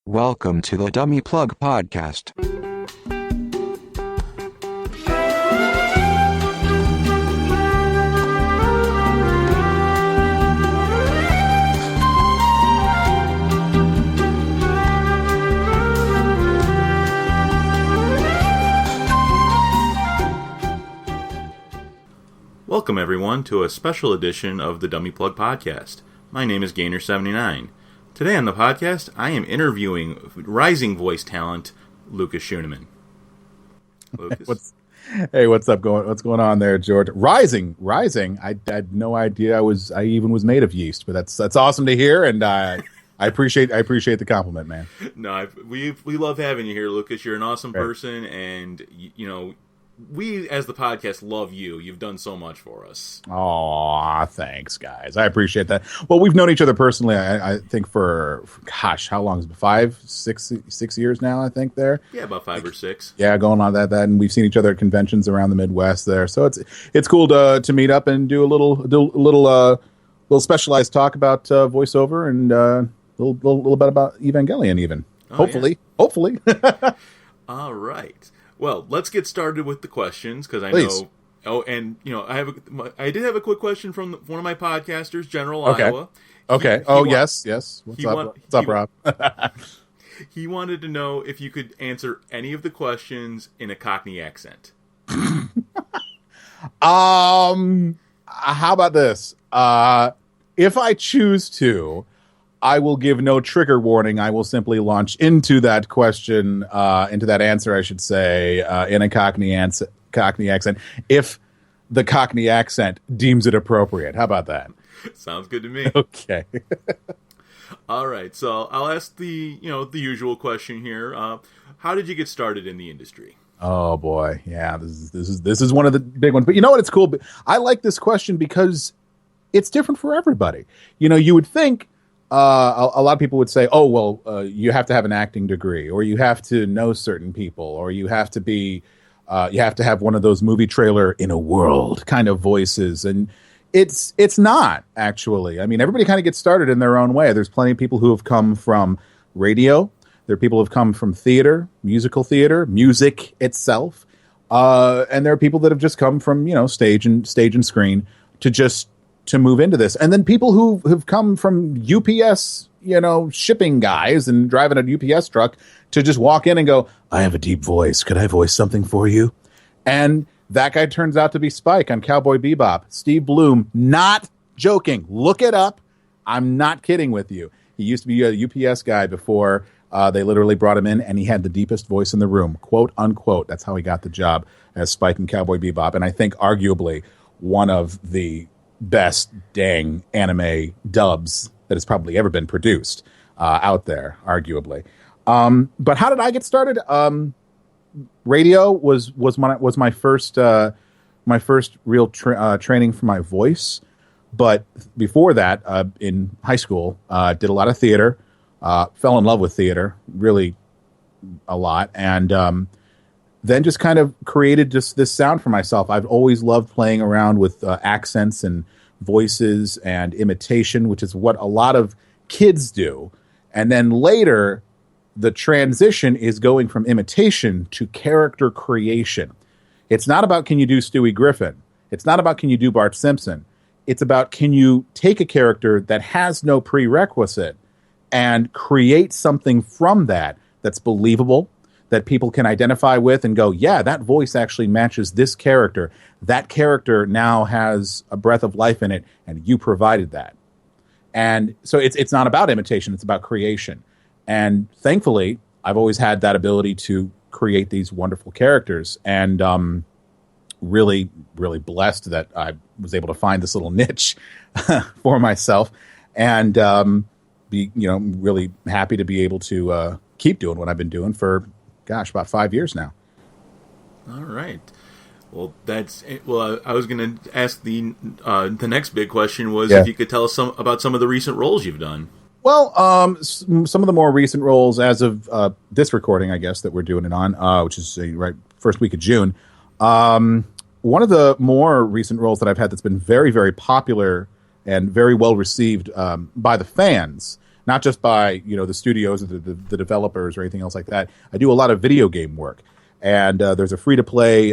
Welcome to the Dummy Plug Podcast. Welcome everyone to a special edition of the Dummy Plug Podcast. My name is Gainer79. Today on the podcast, I am interviewing rising voice talent Lucas Schuneman. Lucas? What's going on there, George? Rising. I had no idea I even was made of yeast, but that's awesome to hear, and I appreciate the compliment, man. No, we love having you here, Lucas. You're an awesome person, and we, as the podcast, love you. You've done so much for us. Aw, thanks, guys. I appreciate that. Well, we've known each other personally, I think, for how long is it? 5, 6 years now, I think, there. Yeah, about 5 or 6. Yeah, going on that, and we've seen each other at conventions around the Midwest there. So it's cool to meet up and do a little specialized talk about voiceover and a little bit about Evangelion even. Hopefully. All right. Well, let's get started with the questions, because I Please. know... Oh, and, I did have a quick question from one of my podcasters, General Okay. Iowa. Okay. Yes. What's up, Rob? He wanted to know if you could answer any of the questions in a Cockney accent. How about this? If I choose to, I will give no trigger warning. I will simply launch into that question, into that answer, I should say, in a Cockney accent, if the Cockney accent deems it appropriate. How about that? Sounds good to me. Okay. All right, so I'll ask the usual question here. How did you get started in the industry? Oh boy, yeah. This is one of the big ones. But you know what? It's cool. I like this question because it's different for everybody. You would think. A lot of people would say, "Oh, well, you have to have an acting degree, or you have to know certain people, or you have to have one of those movie trailer in a world kind of voices." And it's not actually. I mean, everybody kind of gets started in their own way. There's plenty of people who have come from radio. There are people who have come from theater, musical theater, music itself, and there are people that have just come from stage and screen to move into this. And then people who have come from UPS, shipping guys and driving a UPS truck to just walk in and go, "I have a deep voice. Could I voice something for you?" And that guy turns out to be Spike on Cowboy Bebop. Steve Bloom, not joking. Look it up. I'm not kidding with you. He used to be a UPS guy before they literally brought him in, and he had the deepest voice in the room, quote unquote. That's how he got the job as Spike in Cowboy Bebop. And I think arguably one of the best dang anime dubs that has probably ever been produced out there, arguably. But how did I get started? Radio was my first real training for my voice. But before that, in high school, did a lot of theater. Fell in love with theater really a lot, and then just kind of created just this sound for myself. I've always loved playing around with accents and voices and imitation, which is what a lot of kids do. And then later, the transition is going from imitation to character creation. It's not about can you do Stewie Griffin. It's not about can you do Bart Simpson. It's about can you take a character that has no prerequisite and create something from that that's believable, that people can identify with and go, yeah, that voice actually matches this character. That character now has a breath of life in it, and you provided that. And so it's not about imitation, it's about creation. And thankfully, I've always had that ability to create these wonderful characters, and really, really blessed that I was able to find this little niche for myself, and be really happy to be able to keep doing what I've been doing for about 5 years now. All right. Well, I was going to ask the next big question was if you could tell us about some of the recent roles you've done. Well, some of the more recent roles as of this recording, I guess, that we're doing it on, which is first week of June. One of the more recent roles that I've had that's been very, very popular and very well received by the fans not just by the studios or the developers or anything else like that. I do a lot of video game work, and there's a free to play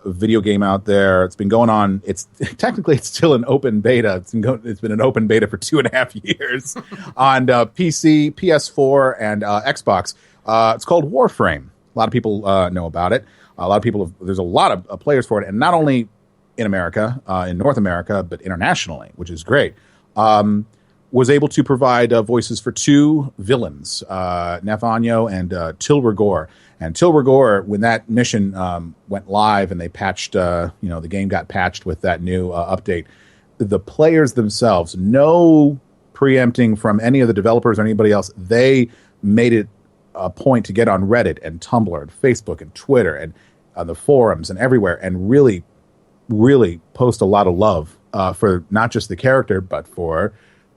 video game out there. It's been going on. It's technically it's still an open beta. It's been an open beta for 2.5 years on PC, PS4, and Xbox. It's called Warframe. A lot of people know about it. A lot of people. There's a lot of players for it, and not only in America, in North America, but internationally, which is great. Was able to provide voices for 2 villains, Nathaniel and Tilrigor. And Tilrigor, when that mission went live and they patched, the game got patched with that new update, the players themselves, no preempting from any of the developers or anybody else, they made it a point to get on Reddit and Tumblr and Facebook and Twitter and on the forums and everywhere and really, really post a lot of love for not just the character, but for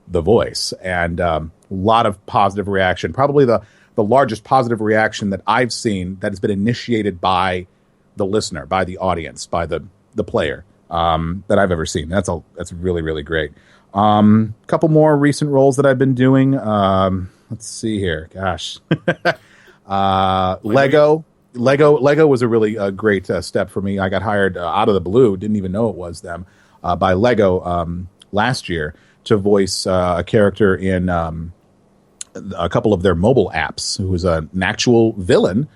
the voice. And a lot of positive reaction, probably the largest positive reaction that I've seen that has been initiated by the listener, by the audience, by the player that I've ever seen. That's really, really great. Couple more recent roles that I've been doing. Let's see here. Gosh. Lego was a really great step for me. I got hired out of the blue, didn't even know it was them, by Lego last year to voice a character in a couple of their mobile apps who is an actual villain.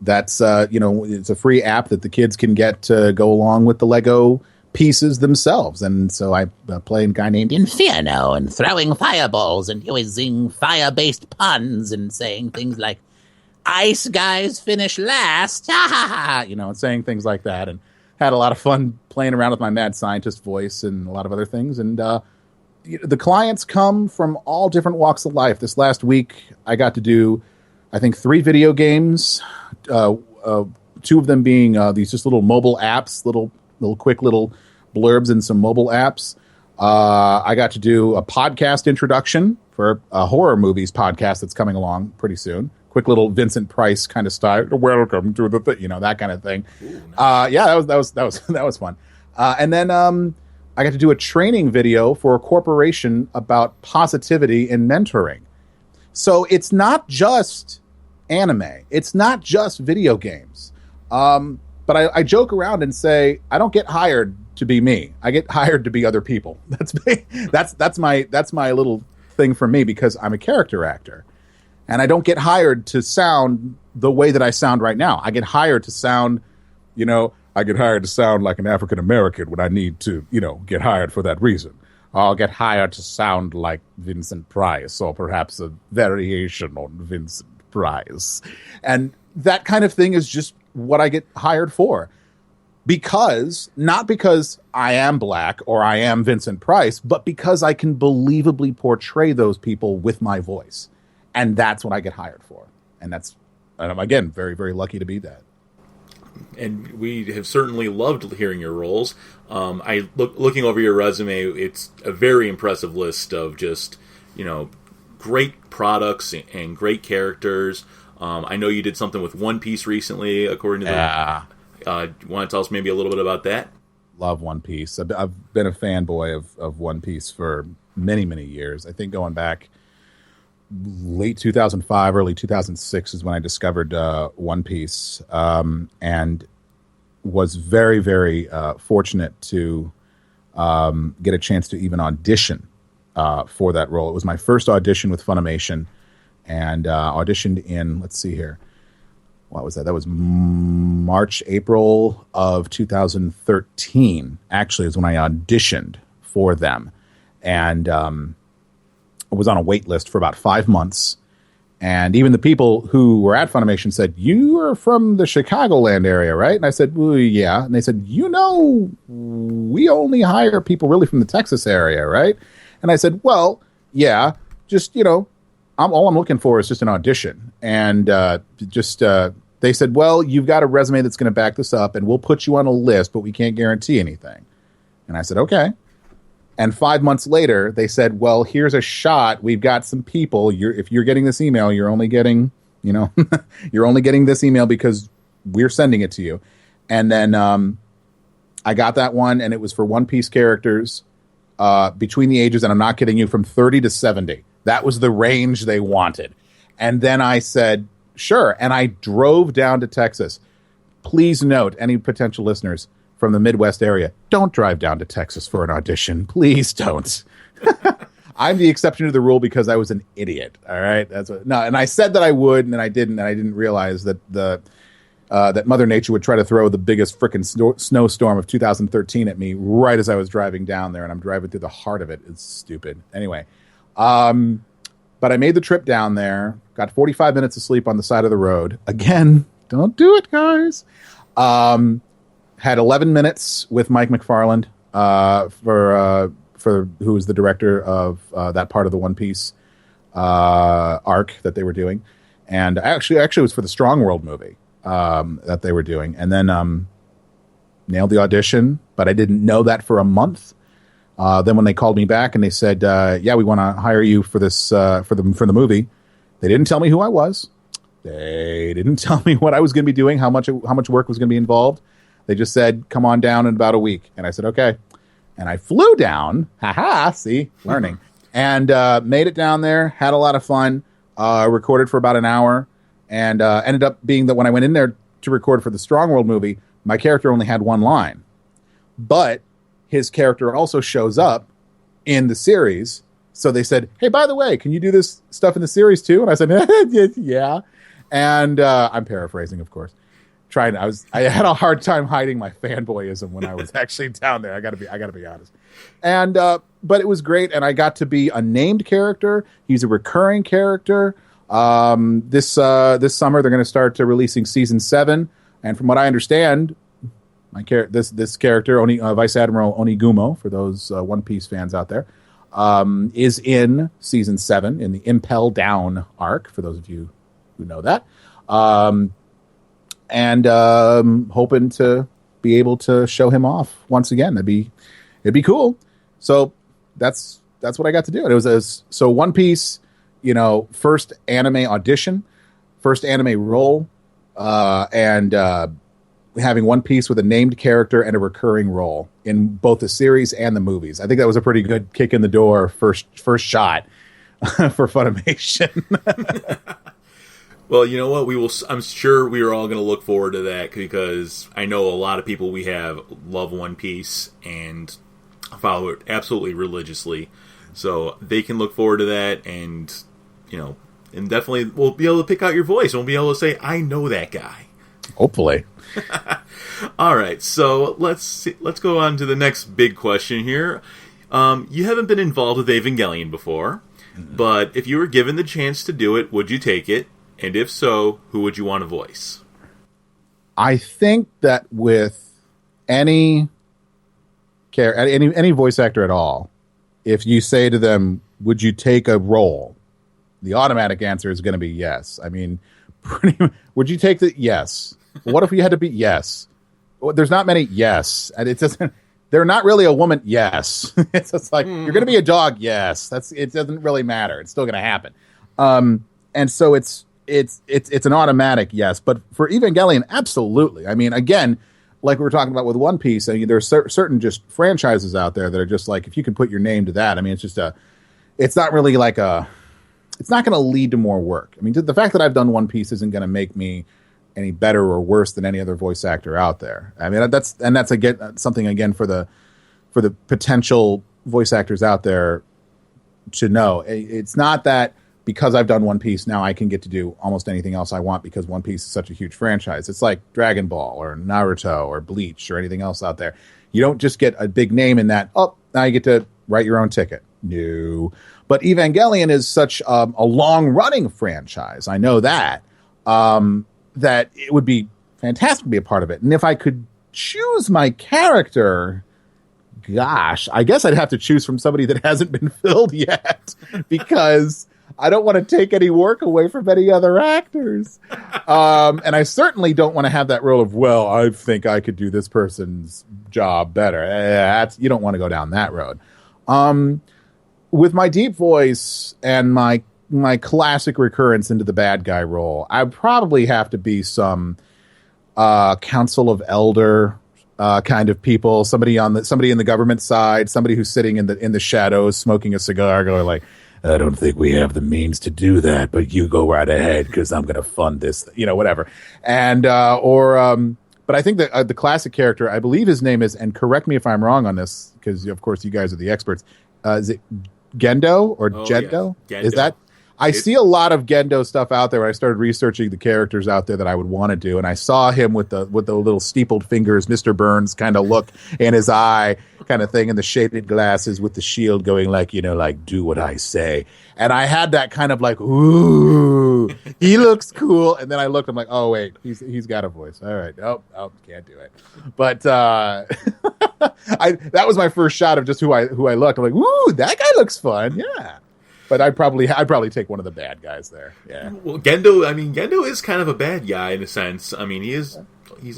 That's, it's a free app that the kids can get to go along with the Lego pieces themselves. And so I play a guy named Inferno and throwing fireballs and using fire-based puns and saying things like, ice guys finish last, and saying things like that. And had a lot of fun playing around with my mad scientist voice and a lot of other things. And the clients come from all different walks of life. This last week, I got to do, I think, 3 video games, 2 of them being these just little mobile apps, little quick little blurbs in some mobile apps. I got to do a podcast introduction for a horror movies podcast that's coming along pretty soon. Quick little Vincent Price kind of style. Welcome to the that kind of thing. Ooh, nice. That was fun. And then I got to do a training video for a corporation about positivity in mentoring. So it's not just anime. It's not just video games. But I joke around and say I don't get hired to be me. I get hired to be other people. That's my little thing for me because I'm a character actor. And I don't get hired to sound the way that I sound right now. I get hired to sound, I get hired to sound like an African American when I need to, get hired for that reason. I'll get hired to sound like Vincent Price or perhaps a variation on Vincent Price. And that kind of thing is just what I get hired for. Not because I am black or I am Vincent Price, but because I can believably portray those people with my voice. And that's what I get hired for. And I'm, again, very, very lucky to be that. And we have certainly loved hearing your roles. Looking over your resume, it's a very impressive list of just, great products and great characters. I know you did something with One Piece recently, according to you want to tell us maybe a little bit about that? Love One Piece. I've been a fanboy of One Piece for many, many years. I think going back late 2005, early 2006 is when I discovered One Piece, and was very, very fortunate to get a chance to even audition for that role. It was my first audition with Funimation, and auditioned in, let's see here, what was that? That was March, April of 2013, actually, is when I auditioned for them. And was on a wait list for about 5 months. And even the people who were at Funimation said, you are from the Chicagoland area, right? And I said, well, yeah. And they said, we only hire people really from the Texas area, right? And I said, well, yeah, just, all I'm looking for is just an audition. And they said, well, you've got a resume that's going to back this up, and we'll put you on a list, but we can't guarantee anything. And I said, okay. And 5 months later, they said, well, here's a shot. We've got some people. If you're getting this email, you're only getting, you're only getting this email because we're sending it to you. And then I got that one, and it was for One Piece characters. between the ages, and I'm not kidding you, from 30 to 70. That was the range they wanted. And then I said, sure. And I drove down to Texas. Please note, any potential listeners from the Midwest area, don't drive down to Texas for an audition. Please don't. I'm the exception to the rule because I was an idiot. All right. And I said that I would, and then I didn't, and I didn't realize that that Mother Nature would try to throw the biggest frickin' snowstorm of 2013 at me right as I was driving down there, and I'm driving through the heart of it. It's stupid. Anyway, but I made the trip down there, got 45 minutes of sleep on the side of the road. Again, don't do it, guys. Had 11 minutes with Mike McFarland for who was the director of that part of the One Piece arc that they were doing, and actually it was for the Strong World movie that they were doing, and then nailed the audition, but I didn't know that for a month. Then when they called me back and they said, "Yeah, we want to hire you for this for the movie," they didn't tell me who I was. They didn't tell me what I was going to be doing, how much work was going to be involved. They just said, "Come on down in about a week," and I said, "Okay." And I flew down. See, learning, and made it down there. Had a lot of fun. Recorded for about an hour. And ended up being that when I went in there to record for the Strong World movie, my character only had one line. But his character also shows up in the series. So they said, "Hey, by the way, can you do this stuff in the series too?" And I said, "Yeah." And I'm paraphrasing, of course. I had a hard time hiding my fanboyism when I was actually down there. I gotta be honest. And but it was great, and I got to be a named character. He's a recurring character. This summer they're going to start releasing season 7, and from what I understand, this character Vice Admiral Onigumo, for those One Piece fans out there, is in season 7 in the Impel Down arc. For those of you who know that, and hoping to be able to show him off once again. It'd be cool. So that's what I got to do. And it was so One Piece. First anime audition, first anime role, and having One Piece with a named character and a recurring role in both the series and the movies. I think that was a pretty good kick in the door, first shot for Funimation. Well, you know what? I'm sure we are all going to look forward to that, because I know a lot of people we have love One Piece and follow it absolutely religiously. So they can look forward to that, and and definitely we'll be able to pick out your voice, and we'll be able to say, "I know that guy." Hopefully. All right, so let's go on to the next big question here. You haven't been involved with Evangelion before, but if you were given the chance to do it, would you take it? And if so, who would you want to voice? I think that with any voice actor at all, if you say to them, "Would you take a role?" the automatic answer is going to be yes. I mean, would you take the yes? What if you had to be yes? Well, there's not many yes, and it doesn't. They're not really a woman. Yes, it's just like you're going to be a dog. Yes, it doesn't really matter. It's still going to happen, and so it's an automatic yes. But for Evangelion, absolutely. I mean, again, like we were talking about with One Piece, I mean, there's certain just franchises out there that are just like, if you can put your name to that, I mean, it's not really like it's not going to lead to more work. I mean, the fact that I've done One Piece isn't going to make me any better or worse than any other voice actor out there. I mean, that's again something again for the potential voice actors out there to know. It's not that because I've done One Piece now I can get to do almost anything else I want because One Piece is such a huge franchise. It's like Dragon Ball or Naruto or Bleach or anything else out there. You don't just get a big name in that, oh, now you get to write your own ticket. No. But Evangelion is such a long-running franchise. I know that. That it would be fantastic to be a part of it. And if I could choose my character, gosh, I guess I'd have to choose from somebody that hasn't been filled yet because I don't want to take any work away from any other actors. And I certainly don't want to have that role of, well, I think I could do this person's job better. You don't want to go down that road. With my deep voice and my classic recurrence into the bad guy role, I'd probably have to be some Council of Elder kind of people. Somebody in the government side, somebody who's sitting in the shadows, smoking a cigar, going like, I don't think we have the means to do that, but you go right ahead because I'm going to fund this, whatever. And but I think that the classic character, I believe his name is, and correct me if I'm wrong on this, because of course you guys are the experts. Is it Gendo or Gendo? Yes. Gendo. Is that? I see a lot of Gendo stuff out there. I started researching the characters out there that I would want to do, and I saw him with the little steepled fingers, Mr. Burns kind of look in his eye, kind of thing, and the shaded glasses with the shield going like, do what I say. And I had that kind of like, ooh, he looks cool. And then I looked, I'm like, oh wait, he's got a voice. All right, oh, can't do it. But that was my first shot of just who I looked. I'm like, ooh, that guy looks fun, yeah. But I'd probably take one of the bad guys there. Yeah. Well, Gendo is kind of a bad guy in a sense. I mean, he's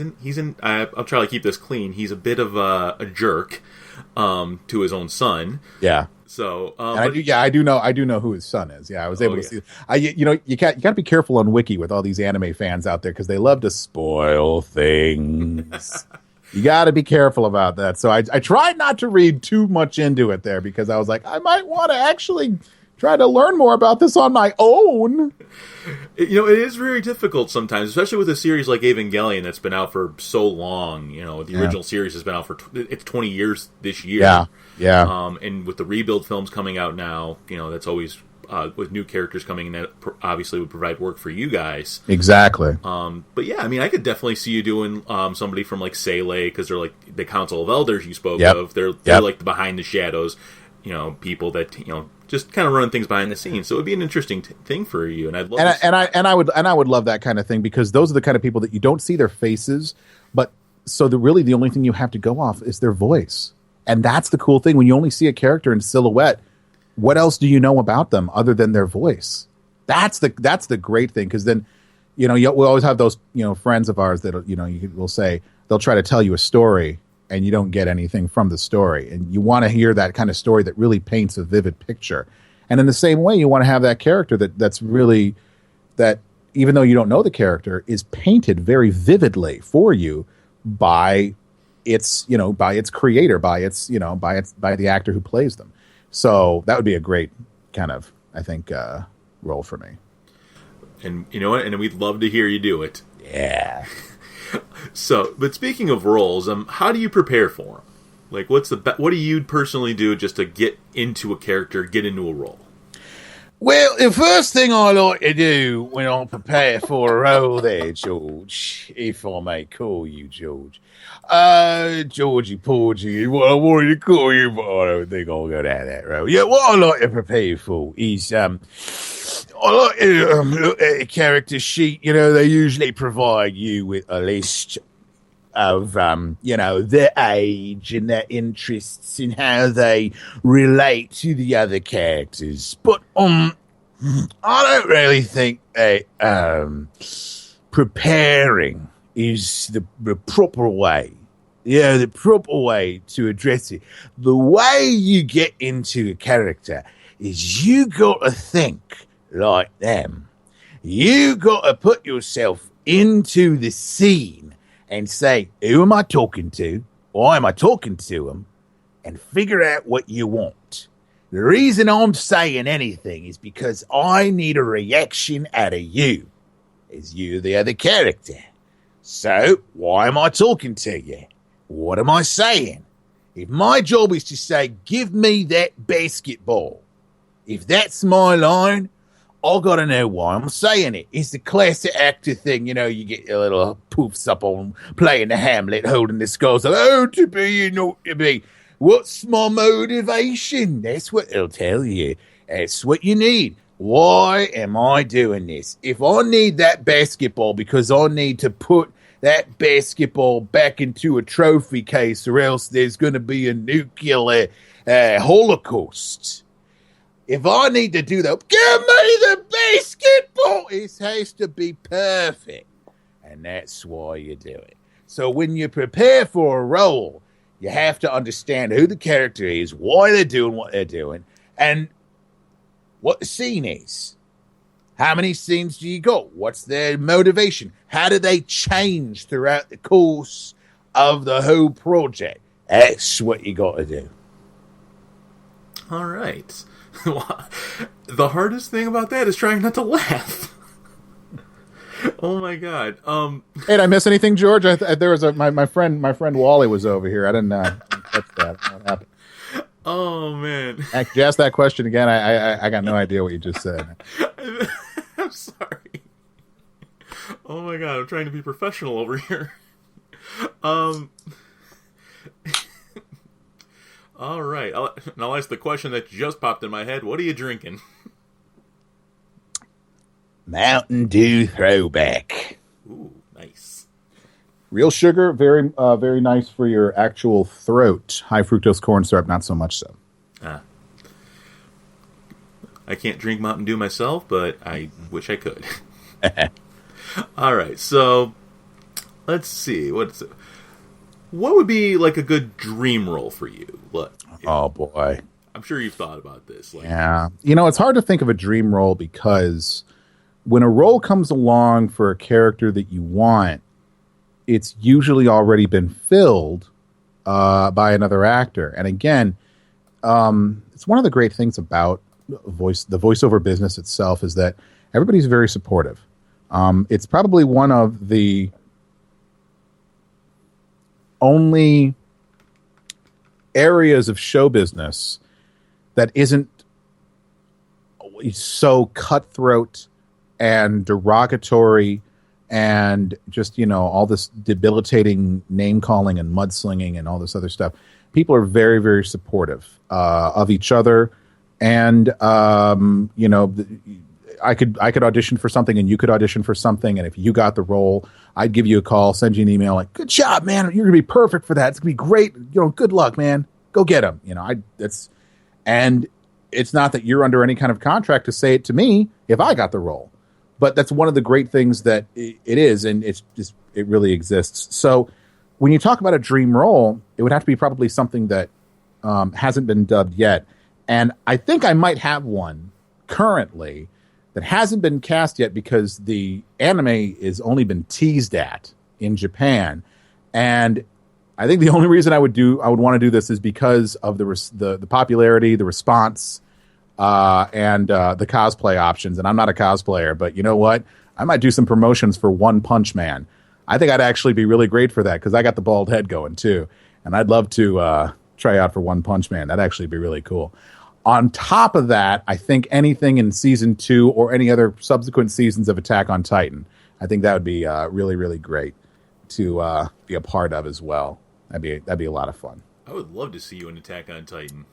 in. I'll try to keep this clean. He's a bit of a jerk to his own son. Yeah. So, I do know who his son is. Yeah, I was able to see. You got to be careful on Wiki with all these anime fans out there because they love to spoil things. You got to be careful about that. So I tried not to read too much into it there because I was like, I might want to actually try to learn more about this on my own. It is very difficult sometimes, especially with a series like Evangelion that's been out for so long. The original series has been out for it's 20 years this year. Yeah. And with the rebuild films coming out now, that's always with new characters coming in that obviously would provide work for you guys. Exactly. But yeah, I mean, I could definitely see you doing somebody from like Sele, because they're like the Council of Elders you spoke of. They're like the behind the shadows, people that just kind of running things behind the scenes. So it would be an interesting thing for you, and I'd love. I would love that kind of thing because those are the kind of people that you don't see their faces, but so the only thing you have to go off is their voice, and that's the cool thing when you only see a character in silhouette. What else do you know about them other than their voice? That's the great thing, because then, we always have those friends of ours that will say they'll try to tell you a story and you don't get anything from the story, and you want to hear that kind of story that really paints a vivid picture. And in the same way, you want to have that character that's really, that even though you don't know the character, is painted very vividly for you by its creator, by the actor who plays them. So that would be a great kind of, I think, role for me. And you know what? And we'd love to hear you do it. Yeah. So, but speaking of roles, how do you prepare for them? Like, what do you personally do just to get into a character, get into a role? Well, the first thing I like to do when I prepare for a role there, George, if I may call you George, Georgie Porgy, what I wanted to call you, but I don't think I'll go down that road. Yeah, what I like to prepare for is, I like to look at a character sheet. They usually provide you with a list of, their age and their interests and how they relate to the other characters. But, I don't really think that, preparing is the proper way. The proper way to address it. The way you get into a character is you got to think like them. You got to put yourself into the scene and say, who am I talking to? Why am I talking to them? And figure out what you want. The reason I'm saying anything is because I need a reaction out of you, as you the other character. So, why am I talking to you? What am I saying? If my job is to say, give me that basketball, if that's my line, I gotta know why I'm saying it. It's the classic actor thing, you get your little poofs up on playing the Hamlet, holding the skulls, like, oh, to be, you know, to be. What's my motivation? That's what they'll tell you. That's what you need. Why am I doing this? If I need that basketball because I need to put that basketball back into a trophy case, or else there's going to be a nuclear holocaust. If I need to do that, give me the basketball. It has to be perfect. And that's why you do it. So when you prepare for a role, you have to understand who the character is, why they're doing what they're doing, and what the scene is. How many scenes do you got? What's their motivation? How do they change throughout the course of the whole project. That's what you got to do. All right. The hardest thing about that is trying not to laugh. Oh my god. Hey, did I miss anything, George? There was my friend Wally was over here. I didn't catch that. What happened? Oh man. Actually, ask that question again. I got no idea what you just said. I'm sorry. Oh my god, I'm trying to be professional over here. All right. I'll ask the question that just popped in my head. What are you drinking? Mountain Dew Throwback. Ooh, nice. Real sugar, very nice for your actual throat. High fructose corn syrup, not so much so. I can't drink Mountain Dew myself, but I wish I could. All right, so let's see. What would be like a good dream role for you? Look, oh boy, I'm sure you've thought about this. Yeah, it's hard to think of a dream role because when a role comes along for a character that you want, it's usually already been filled by another actor. And again, it's one of the great things about the voiceover business itself is that everybody's very supportive. It's probably one of the only areas of show business that isn't so cutthroat and derogatory and just, all this debilitating name calling and mudslinging and all this other stuff. People are very, very supportive of each other. And, I could audition for something and you could audition for something. And if you got the role, I'd give you a call, send you an email like, good job, man. You're going to be perfect for that. It's going to be great. Good luck, man. Go get him. And it's not that you're under any kind of contract to say it to me if I got the role. But that's one of the great things that it is, and it really exists. So when you talk about a dream role, it would have to be probably something that hasn't been dubbed yet. And I think I might have one currently that hasn't been cast yet because the anime has only been teased at in Japan. And I think the only reason I would want to do this is because of the popularity, the response, and the cosplay options. And I'm not a cosplayer, but you know what? I might do some promotions for One Punch Man. I think I'd actually be really great for that because I got the bald head going too. And I'd love to try out for One Punch Man. That'd actually be really cool. On top of that, I think anything in season 2 or any other subsequent seasons of Attack on Titan, I think that would be really, really great to be a part of as well. That'd be a lot of fun. I would love to see you in Attack on Titan.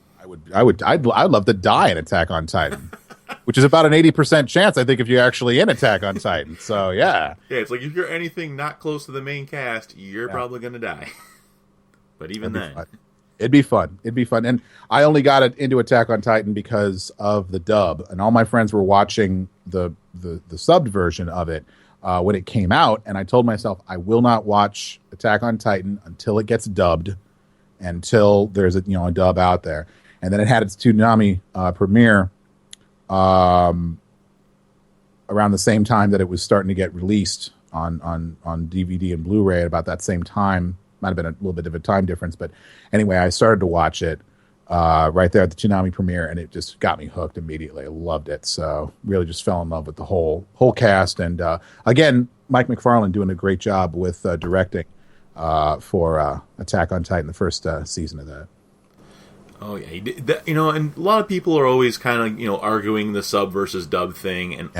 I'd love to die in Attack on Titan, which is about an 80% chance, I think, if you're actually in Attack on Titan. So yeah, it's like if you're anything not close to the main cast, you're probably gonna die. But even then, it'd be fun. And I only got into Attack on Titan because of the dub, and all my friends were watching the subbed version of it when it came out, and I told myself I will not watch Attack on Titan until it gets dubbed, until there's a dub out there. And then it had its Toonami premiere around the same time that it was starting to get released on DVD and Blu-ray at about that same time. Might have been a little bit of a time difference, but anyway, I started to watch it right there at the Toonami premiere, and it just got me hooked immediately. I loved it, so really just fell in love with the whole cast. And again, Mike McFarlane doing a great job with directing for Attack on Titan, the first season of that. Oh yeah, he did that, and a lot of people are always kind of arguing the sub versus dub thing, and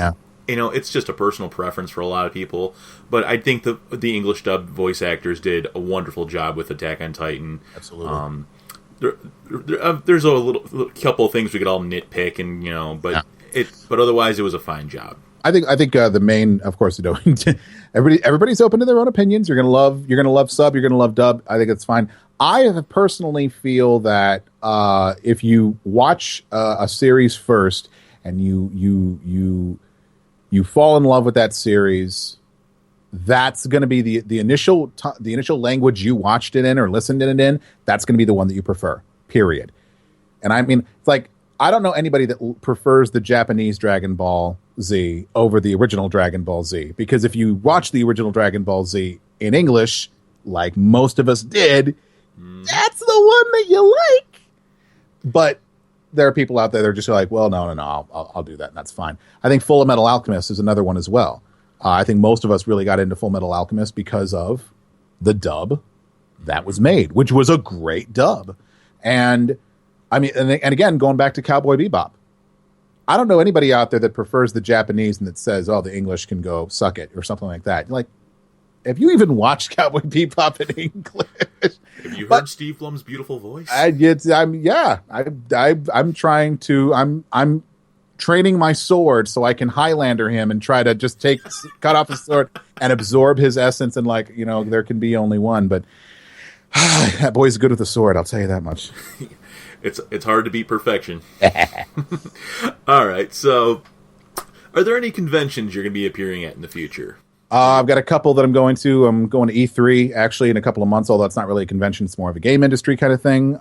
it's just a personal preference for a lot of people. But I think the English dub voice actors did a wonderful job with Attack on Titan. Absolutely. There's a couple of things we could all nitpick, and but otherwise it was a fine job. I think the main, of course, everybody's open to their own opinions. You're gonna love sub, you're gonna love dub. I think it's fine. I personally feel that if you watch a series first and you fall in love with that series, that's going to be the initial language you watched it in or listened to it in. That's going to be the one that you prefer. Period. And I mean, it's like I don't know anybody that prefers the Japanese Dragon Ball Z over the original Dragon Ball Z, because if you watch the original Dragon Ball Z in English, like most of us did, that's the one that you like. But there are people out there that are just like, well, no, I'll do that, and that's fine. I think Full Metal Alchemist is another one as well. I think most of us really got into Full Metal Alchemist because of the dub that was made, which was a great dub. And I mean, and again, going back to Cowboy Bebop, I don't know anybody out there that prefers the Japanese and that says, oh, the English can go suck it or something like that. Like, have you even watched Cowboy Bebop in English? Have you heard Steve Blum's beautiful voice? I'm training my sword so I can Highlander him and try to just cut off his sword and absorb his essence. And like, there can be only one, but that boy's good with the sword. I'll tell you that much. It's hard to beat perfection. All right. So are there any conventions you're going to be appearing at in the future? I've got a couple that I'm going to. I'm going to E3 actually in a couple of months, although it's not really a convention. It's more of a game industry kind of thing.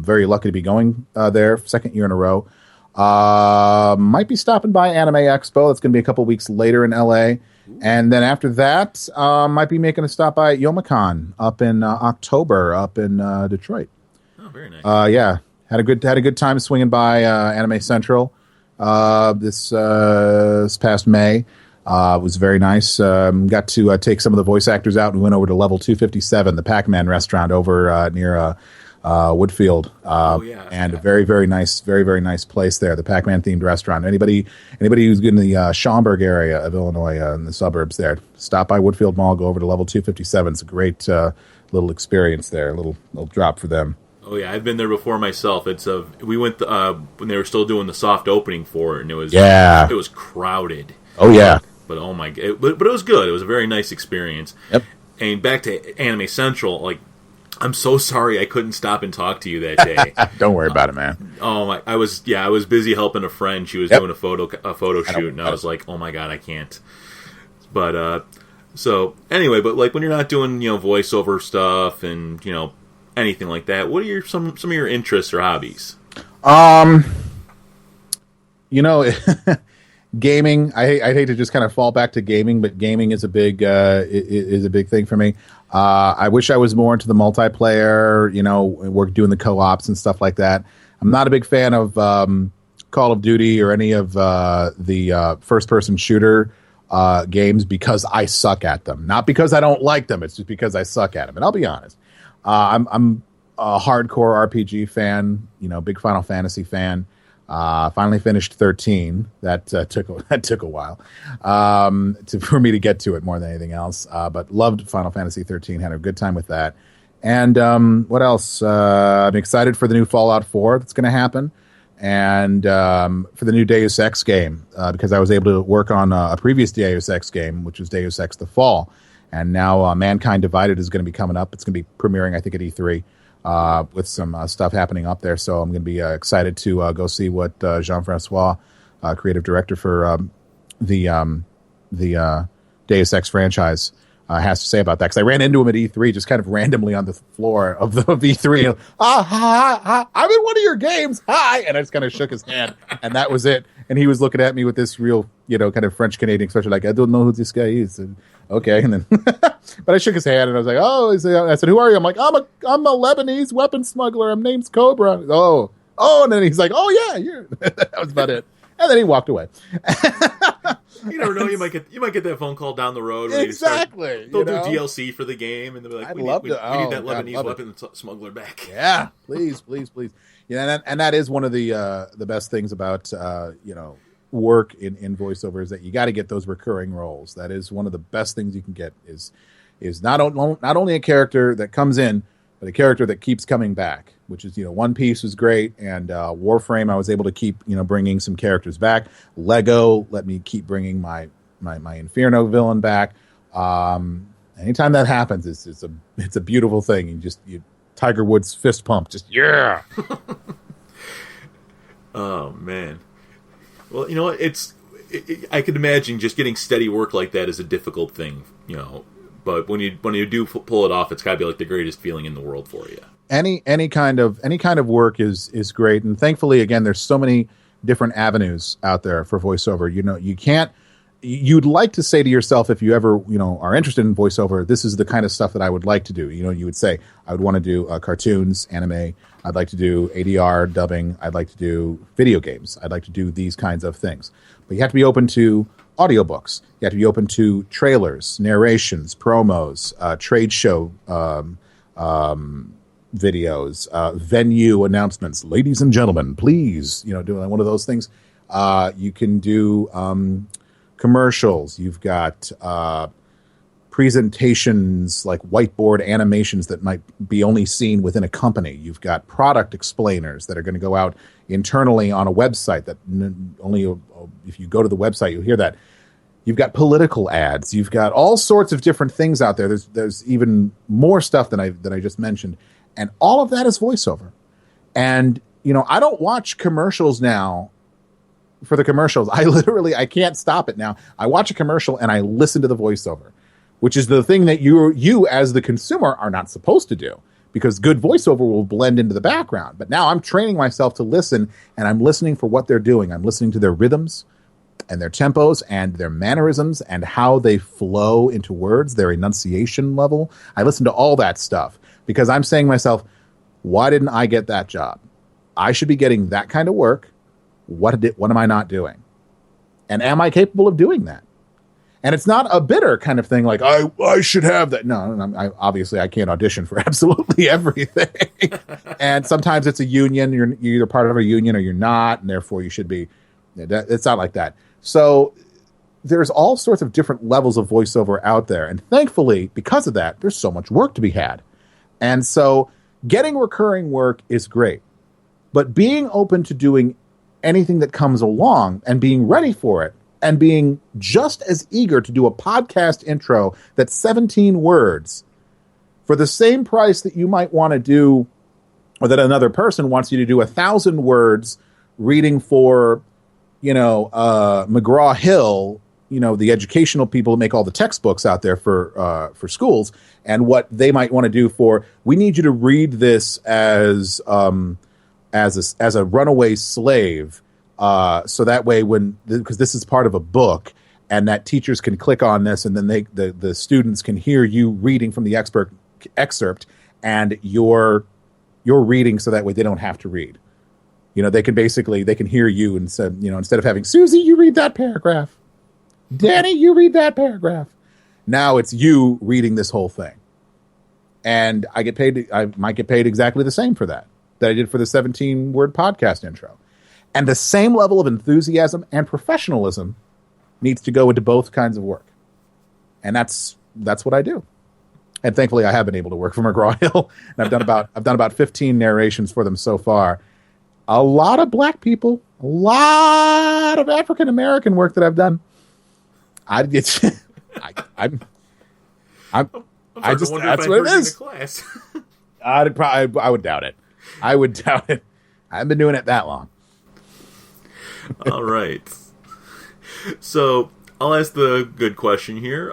Very lucky to be going there, second year in a row. Might be stopping by Anime Expo. That's going to be a couple weeks later in LA. And then after that, might be making a stop by at Youmacon up in October up in Detroit. Oh, very nice. Yeah, had a good time swinging by Anime Central this past May. It was very nice. Got to take some of the voice actors out. We went over to level 257, the Pac-Man restaurant over near Woodfield. And a very, very nice place there, the Pac-Man themed restaurant. Anybody who's in the Schaumburg area of Illinois, in the suburbs there, stop by Woodfield Mall, go over to level 257. It's a great little experience there, a little drop for them. Oh yeah, I've been there before myself. We went when they were still doing the soft opening for it, and it was crowded. Oh yeah. But oh my god! But it was good. It was a very nice experience. Yep. And back to Anime Central, like, I'm so sorry I couldn't stop and talk to you that day. Don't worry about it, man. Oh my! I was busy helping a friend. She was doing a photo shoot, and I was like, oh my god, I can't. But so anyway, but like when you're not doing voiceover stuff and anything like that, what are some of your interests or hobbies? Gaming. I hate to just kind of fall back to gaming, but gaming is a big thing for me. I wish I was more into the multiplayer, work doing the co-ops and stuff like that. I'm not a big fan of Call of Duty or any of the first-person shooter games because I suck at them. Not because I don't like them. It's just because I suck at them. And I'll be honest. I'm a hardcore RPG fan. Big Final Fantasy fan. Finally finished 13. That took a while for me to get to it more than anything else. But loved Final Fantasy 13. Had a good time with that. And what else? I'm excited for the new Fallout 4 that's going to happen, and for the new Deus Ex game because I was able to work on a previous Deus Ex game, which was Deus Ex: The Fall, and now Mankind Divided is going to be coming up. It's going to be premiering, I think, at E3. With some stuff happening up there. So I'm going to be excited to go see what Jean-Francois, creative director for the Deus Ex franchise, has to say about that. Because I ran into him at E3 just kind of randomly on the floor of E3. Hi, I'm in one of your games. Hi. And I just kind of shook his hand. And that was it. And he was looking at me with this real, kind of French-Canadian expression, like, I don't know who this guy is. And, okay. And then, but I shook his hand and I was like, oh, I said, who are you? I'm like, I'm a Lebanese weapon smuggler. My name's Cobra. Oh, and then he's like, oh yeah, that was about it. And then he walked away. You never know. You might get that phone call down the road. Exactly. They'll do DLC for the game, and they'll be like, we need that Lebanese weapon smuggler back. Yeah, please. Yeah, and that is one of the best things about work in voiceover is that you got to get those recurring roles. That is one of the best things you can get is not only a character that comes in, but a character that keeps coming back. Which is, One Piece was great, and Warframe I was able to keep, bringing some characters back. Lego let me keep bringing my Inferno villain back. Anytime that happens, it's a beautiful thing. You Tiger Woods fist pump, just yeah. Oh man. Well, I could imagine just getting steady work like that is a difficult thing, But when you do pull it off, it's got to be like the greatest feeling in the world for you. Any kind of work is great, and thankfully, again, there's so many different avenues out there for voiceover. You can't you'd like to say to yourself, if you ever, are interested in voiceover, this is the kind of stuff that I would like to do. You would say, I would want to do cartoons, anime. I'd like to do ADR dubbing. I'd like to do video games. I'd like to do these kinds of things. But you have to be open to audiobooks. You have to be open to trailers, narrations, promos, trade show videos, venue announcements. Ladies and gentlemen, please, doing one of those things. You can do commercials. You've got presentations like whiteboard animations that might be only seen within a company. You've got product explainers that are going to go out internally on a website that only if you go to the website, you'll hear that. You've got political ads. You've got all sorts of different things out there. There's even more stuff than I just mentioned. And all of that is voiceover. And, I don't watch commercials now for the commercials. I can't stop it now. I watch a commercial and I listen to the voiceover, which is the thing that you as the consumer are not supposed to do, because good voiceover will blend into the background. But now I'm training myself to listen, and I'm listening for what they're doing. I'm listening to their rhythms and their tempos and their mannerisms and how they flow into words, their enunciation level. I listen to all that stuff because I'm saying to myself, why didn't I get that job? I should be getting that kind of work. What am I not doing? And am I capable of doing that? And it's not a bitter kind of thing like, I should have that. No, obviously I can't audition for absolutely everything. And sometimes it's a union. You're either part of a union or you're not, and therefore you should be. It's not like that. So there's all sorts of different levels of voiceover out there. And thankfully, because of that, there's so much work to be had. And so getting recurring work is great. But being open to doing anything that comes along and being ready for it, and being just as eager to do a podcast intro that's 17 words for the same price that you might want to do, or that another person wants you to do 1,000 words reading for, McGraw-Hill, the educational people who make all the textbooks out there for schools, and what they might want to do for, we need you to read this as a runaway slave. So that way, because this is part of a book, and that teachers can click on this, and then the students can hear you reading from the excerpt, and you're reading, so that way they don't have to read. They can hear you, and said, instead of having Susie, you read that paragraph, Danny, you read that paragraph. Now it's you reading this whole thing, and I might get paid exactly the same for that I did for the 17-word podcast intro. And the same level of enthusiasm and professionalism needs to go into both kinds of work. And that's what I do. And thankfully I have been able to work for McGraw-Hill. And I've done about 15 narrations for them so far. A lot of black people, a lot of African American work that I've done. That's what it is. I would doubt it. I haven't been doing it that long. All right. So I'll ask the good question here.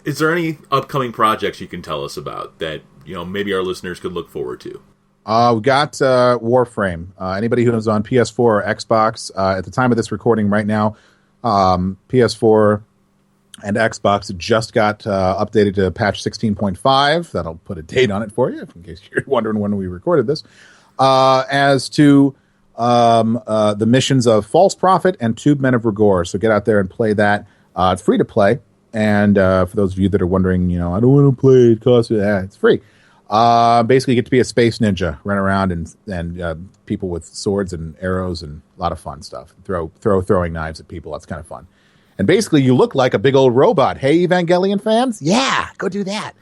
Is there any upcoming projects you can tell us about that maybe our listeners could look forward to? We got Warframe. Anybody who is on PS4 or Xbox, at the time of this recording right now, PS4 and Xbox just got updated to patch 16.5. That'll put a date on it for you, in case you're wondering when we recorded this. As to the missions of False Prophet and Tube Men of Rigor. So get out there and play that. It's free to play. And for those of you that are wondering, I don't want to play, it costs you that. It's free. Basically, you get to be a space ninja, run around and people with swords and arrows, and a lot of fun stuff. Throwing knives at people. That's kind of fun. And basically, you look like a big old robot. Hey, Evangelion fans? Yeah, go do that.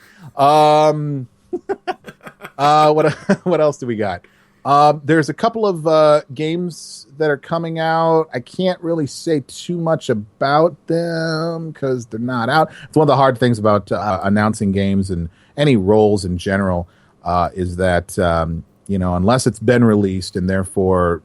What else do we got? There's a couple of games that are coming out. I can't really say too much about them because they're not out. It's one of the hard things about announcing games and any roles in general is that unless it's been released and therefore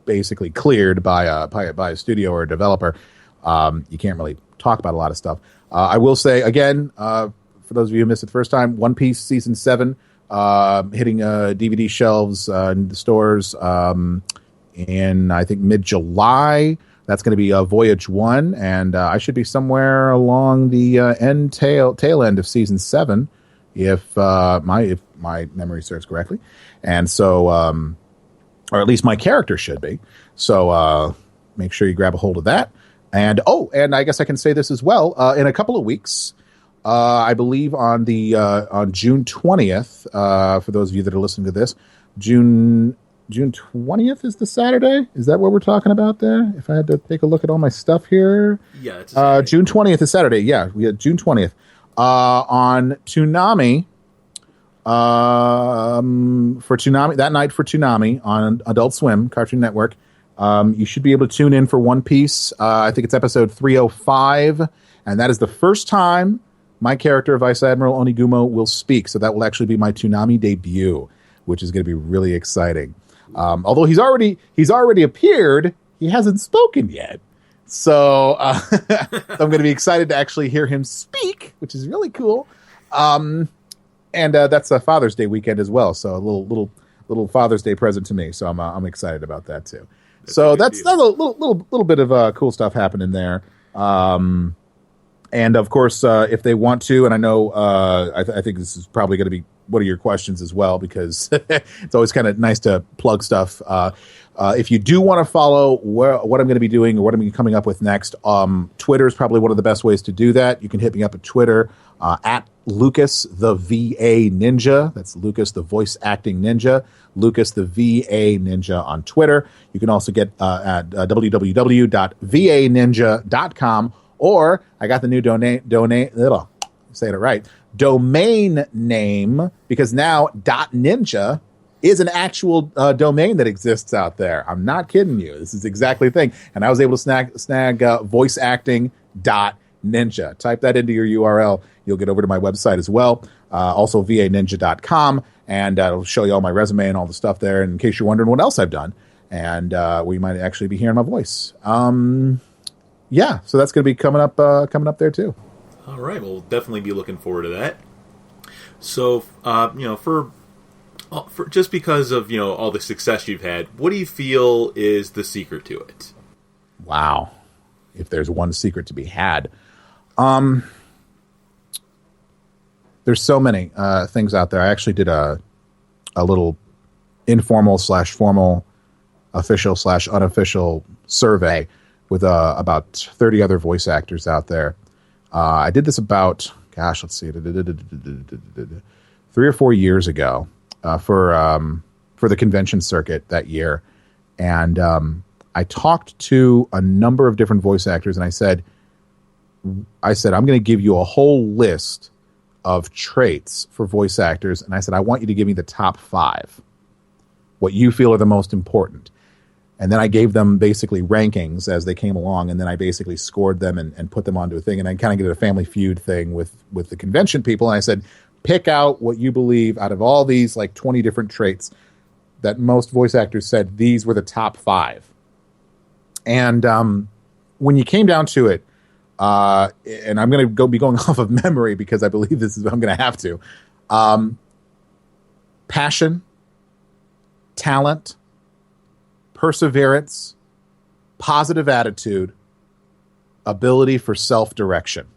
basically cleared by a studio or a developer, you can't really talk about a lot of stuff. I will say again, for those of you who missed it the first time, One Piece Season 7 hitting DVD shelves in the stores in I think mid-July. That's going to be Voyage 1, and I should be somewhere along the tail end of Season 7, if my memory serves correctly. And so, or at least my character should be. So make sure you grab a hold of that. And I guess I can say this as well. In a couple of weeks, I believe on June 20th, for those of you that are listening to this, June 20th is the Saturday? Is that what we're talking about there? If I had to take a look at all my stuff here. Yeah, it's June 20th is Saturday. Yeah, we had June 20th. On Toonami, for Toonami, that night for Toonami on Adult Swim, Cartoon Network, you should be able to tune in for One Piece. I think it's episode 305, and that is the first time my character, Vice Admiral Onigumo, will speak. So that will actually be my Toonami debut, which is going to be really exciting. Although he's already appeared, he hasn't spoken yet. So I'm going to be excited to actually hear him speak, which is really cool. And that's a Father's Day weekend as well. So a little Father's Day present to me. So I'm excited about that too. That's a little bit of cool stuff happening there. And of course, if they want to, and I know I think this is probably going to be one of your questions as well, because it's always kind of nice to plug stuff. If you do want to follow what I'm going to be doing or what I'm going to be coming up with next, Twitter is probably one of the best ways to do that. You can hit me up at Twitter at Lucas the VA Ninja. That's Lucas the voice acting ninja. Lucas the VA Ninja on Twitter. You can also get at www.vaninja.com. Or I got the new domain name, because now .ninja is an actual domain that exists out there. I'm not kidding you. This is exactly the thing. And I was able to snag voiceacting.ninja. Type that into your URL. You'll get over to my website as well. Also vaninja.com. And it'll show you all my resume and all the stuff there, in case you're wondering what else I've done. And we might actually be hearing my voice. Yeah, so that's going to be coming up there too. All right, we'll definitely be looking forward to that. So, for just because of all the success you've had, what do you feel is the secret to it? Wow, if there's one secret to be had, there's so many things out there. I actually did a little informal / formal, official / unofficial survey with about 30 other voice actors out there. I did this about, let's see, 3 or 4 years ago for the convention circuit that year. And I talked to a number of different voice actors, and I said, I'm going to give you a whole list of traits for voice actors. And I said, I want you to give me the top 5, what you feel are the most important. And then I gave them basically rankings as they came along, and then I basically scored them and put them onto a thing. And I kind of did a Family Feud thing with the convention people. And I said, pick out what you believe out of all these like 20 different traits that most voice actors said these were the top 5. And when you came down to it, and I'm going to be going off of memory because I believe this is what I'm going to have to. Passion, talent, perseverance, positive attitude, ability for self-direction.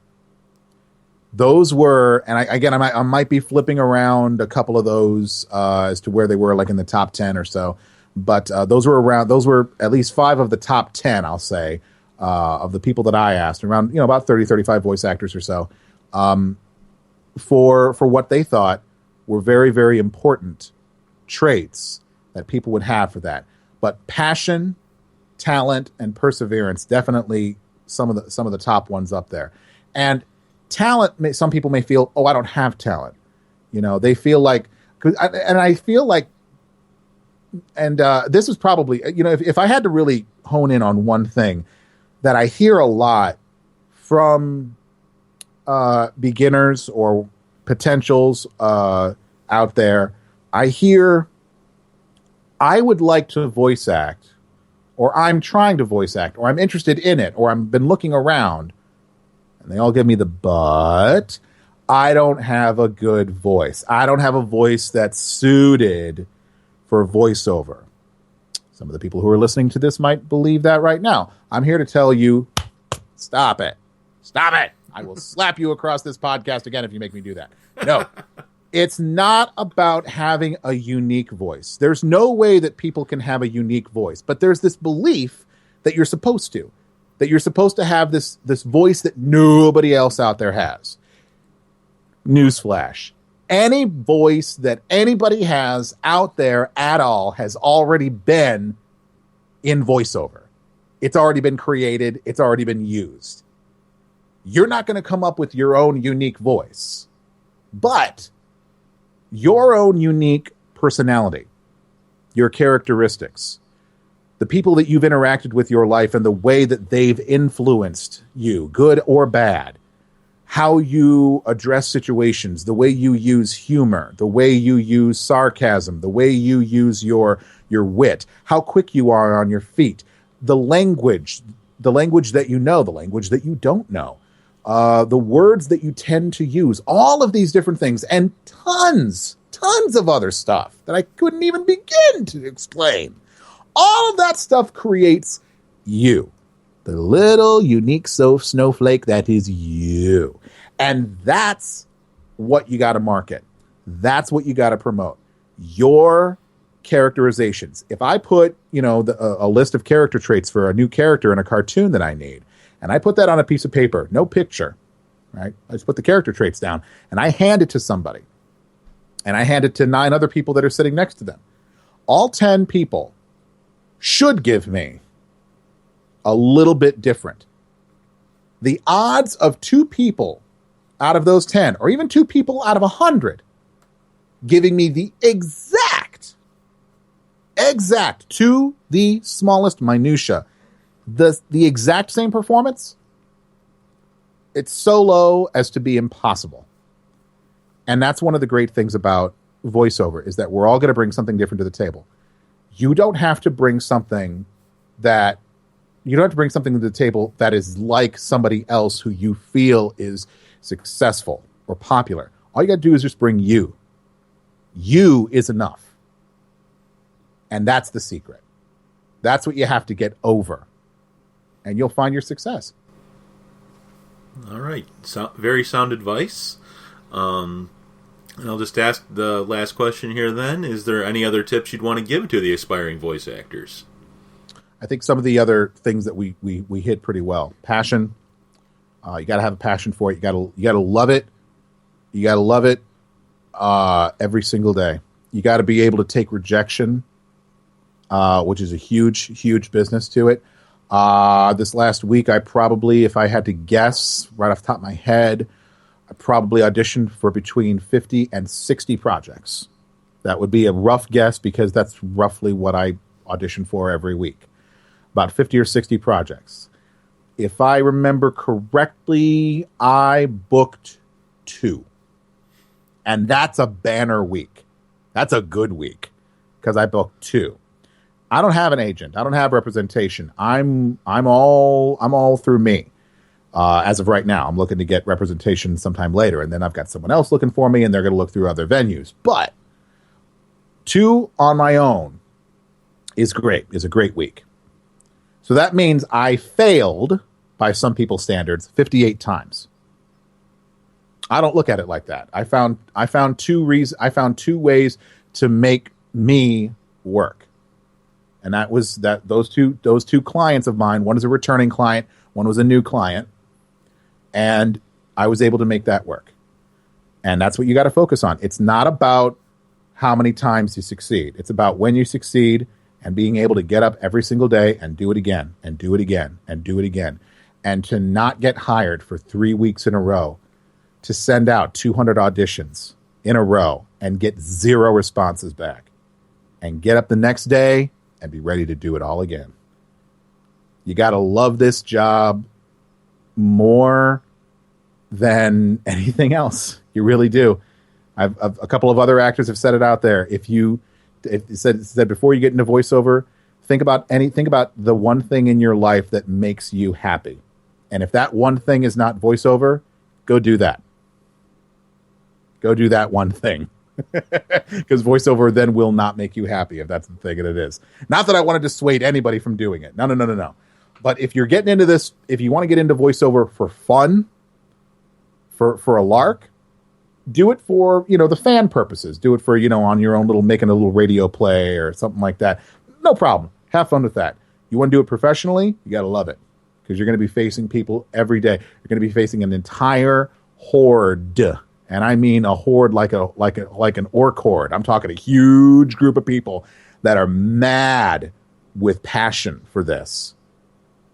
Those were, and I might be flipping around a couple of those as to where they were, like in the top 10 or so, but those were at least 5 of the top 10, I'll say, of the people that I asked, around about 30, 35 voice actors or so, for what they thought were very, very important traits that people would have for that. But passion, talent, and perseverance, definitely some of the top ones up there. And talent, some people may feel, I don't have talent. They feel like, and I feel like, and this is probably, if I had to really hone in on one thing that I hear a lot from beginners or potentials out there, I hear, I would like to voice act, or I'm trying to voice act, or I'm interested in it, or I've been looking around, and they all give me the but. I don't have a good voice. I don't have a voice that's suited for voiceover. Some of the people who are listening to this might believe that right now. I'm here to tell you, stop it. Stop it. I will slap you across this podcast again if you make me do that. No, it's not about having a unique voice. There's no way that people can have a unique voice, but there's this belief that you're supposed to, have this voice that nobody else out there has. Newsflash. Any voice that anybody has out there at all has already been in voiceover. It's already been created. It's already been used. You're not going to come up with your own unique voice, but your own unique personality, your characteristics, the people that you've interacted with your life and the way that they've influenced you, good or bad, how you address situations, the way you use humor, the way you use sarcasm, the way you use your wit, how quick you are on your feet, the language that you know, the language that you don't know, the words that you tend to use, all of these different things, and tons of other stuff that I couldn't even begin to explain. All of that stuff creates you, the little unique snowflake that is you. And that's what you got to market. That's what you got to promote. Your characterizations. If I put, a list of character traits for a new character in a cartoon that I need, and I put that on a piece of paper, no picture, right? I just put the character traits down, and I hand it to somebody, and I hand it to 9 other people that are sitting next to them. All 10 people should give me a little bit different. The odds of 2 people out of those 10, or even 2 people out of 100, giving me the exact, to the smallest minutia, the exact same performance, it's so low as to be impossible. And that's one of the great things about voiceover, is that we're all going to bring something different to the table. You don't have to bring something to the table that is like somebody else who you feel is successful or popular. All you got to do is just bring you. You is enough. And that's the secret. That's what you have to get over. And you'll find your success. All right. Very sound advice. And I'll just ask the last question here then. Is there any other tips you'd want to give to the aspiring voice actors? I think some of the other things that we hit pretty well. Passion. You got to have a passion for it. You got to love it. You got to love it every single day. You got to be able to take rejection, which is a huge business to it. This last week, I probably, if I had to guess right off the top of my head, I probably auditioned for between 50 and 60 projects. That would be a rough guess because that's roughly what I audition for every week. About 50 or 60 projects. If I remember correctly, I booked 2. And that's a banner week. That's a good week because I booked 2. I don't have an agent. I don't have representation. I'm all through me. As of right now, I'm looking to get representation sometime later, and then I've got someone else looking for me, and they're going to look through other venues. But 2 on my own is a great week. So that means I failed, by some people's standards, 58 times. I don't look at it like that. I found 2 ways to make me work. And that was those two clients of mine. One is a returning client, one was a new client. And I was able to make that work. And that's what you got to focus on. It's not about how many times you succeed. It's about when you succeed and being able to get up every single day and do it again and do it again and do it again. And to not get hired for 3 weeks in a row, to send out 200 auditions in a row and get 0 responses back, and get up the next day and be ready to do it all again. You got to love this job more than anything else. You really do. I've a couple of other actors have said it out there. If said before you get into voiceover, think about the one thing in your life that makes you happy. And if that one thing is not voiceover, go do that. Go do that one thing. Because voiceover then will not make you happy if that's the thing that it is. Not that I want to dissuade anybody from doing it. No. But if you're getting into this, if you want to get into voiceover for fun, for a lark, do it for, the fan purposes. Do it for, on your own making a little radio play or something like that. No problem. Have fun with that. You want to do it professionally, you got to love it. Because you're going to be facing people every day. You're going to be facing an entire horde. And I mean a horde like an orc horde. I'm talking a huge group of people that are mad with passion for this.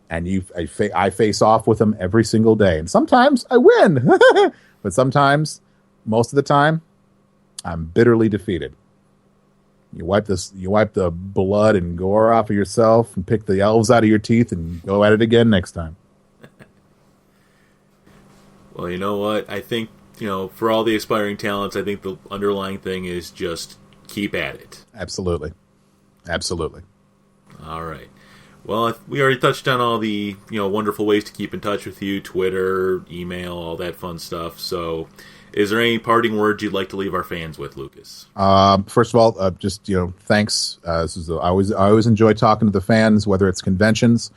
And I face off with them every single day. And sometimes I win. But sometimes, most of the time, I'm bitterly defeated. You wipe the blood and gore off of yourself and pick the elves out of your teeth and go at it again next time. Well, you know what? I think, for all the aspiring talents, I think the underlying thing is just keep at it. Absolutely. All right. Well, we already touched on all the, wonderful ways to keep in touch with you, Twitter, email, all that fun stuff. So, is there any parting words you'd like to leave our fans with, Lucas? First of all, just thanks. I always enjoy talking to the fans, whether it's conventions,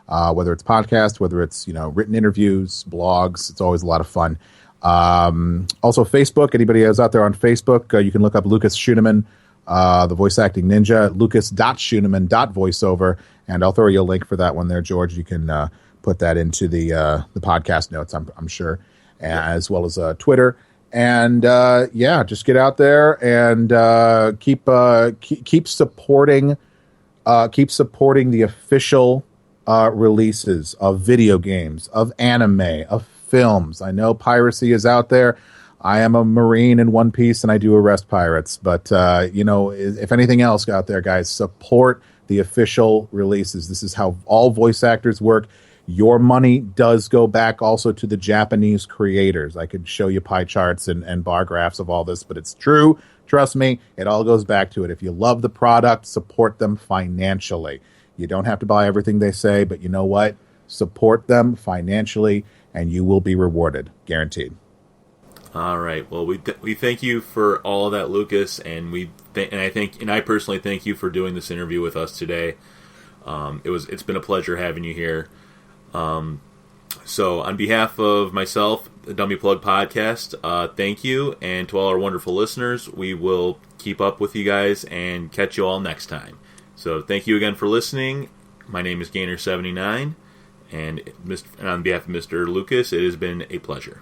whether it's podcasts, whether it's written interviews, blogs. It's always a lot of fun. Also, Facebook. Anybody who's out there on Facebook, you can look up Lucas Schuneman, the voice acting ninja, lucas.schuneman.voiceover, and I'll throw you a link for that one there, George. You can put that into the podcast notes, I'm sure, as well as Twitter. And just get out there and keep supporting the official releases of video games, of anime, of films. I know piracy is out there. I am a Marine in One Piece, and I do arrest pirates. But if anything else out there, guys, support the official releases. This is how all voice actors work. Your money does go back also to the Japanese creators. I could show you pie charts and bar graphs of all this, but it's true. Trust me, it all goes back to it. If you love the product, support them financially. You don't have to buy everything they say, but you know what? Support them financially, and you will be rewarded. Guaranteed. All right. Well, we thank you for all of that, Lucas, and I personally thank you for doing this interview with us today. It's been a pleasure having you here. So on behalf of myself, the Dummy Plug Podcast, thank you, and to all our wonderful listeners, we will keep up with you guys and catch you all next time. So thank you again for listening. My name is Gainer79, and on behalf of Mr. Lucas, it has been a pleasure.